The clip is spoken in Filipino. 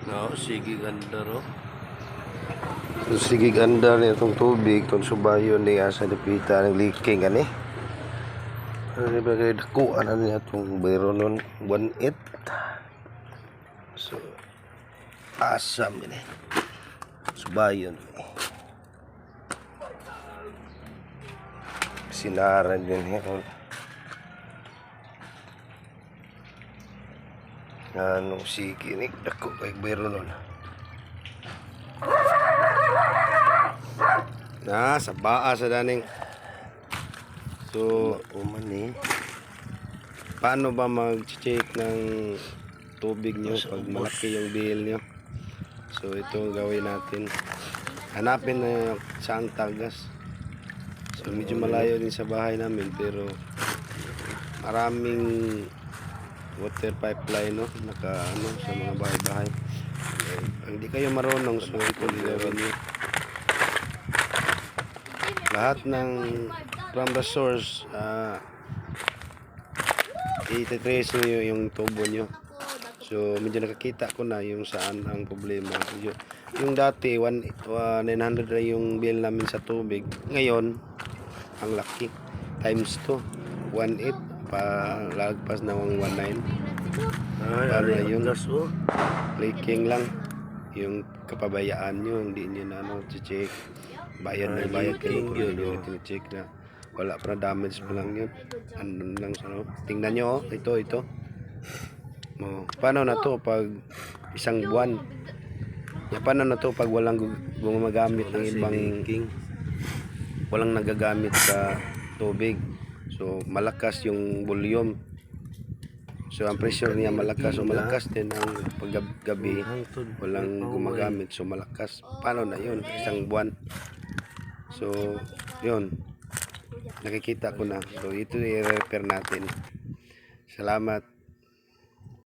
No, sige ganda ro. So, sige ganda na itong tubig, itong subayon ni asa napita ng leaking ani. Ano ba kayo dakuan na niya itong bayro nun 1.8. So asam ini subayon sinaran din niya anong sige ni dako kay bayro nun na sa baa sa daning. So uman ni paano ba mag-check ng tubig nyo pag malaki yung bill nyo? So ito ang gawin natin, hanapin na saan tagas. So medyo malayo din sa bahay namin pero maraming water pipeline no naka ano sa mga bahay-bahay. Hindi kayo marunong, so ito gagawin nyo. Lahat ng from the source ititrace nyo yung tubo nyo. So medyo nakakita ko na yung saan ang problema. Yung dati 900 na yung bill namin sa tubig. Ngayon ang laki times 2 1.8 pa lagpas na 1.19. Ano na yun? Leaking lang yung kapabayaan nyo, hindi nyo na ano check. Bayad na bayad kayo yun, check na wala pa na damage pa lang yun. Ano lang ano, tingnan nyo ito paano na to pag isang buwan? Paano na to pag walang gumagamit ng ibang walang nagagamit sa tubig? So malakas yung volume. So ang pressure niya malakas. So malakas din ang paggabi walang gumagamit. So malakas. Paano na yun? Isang buwan. So yun. Nakikita ko na. So ito i-repair natin. Salamat.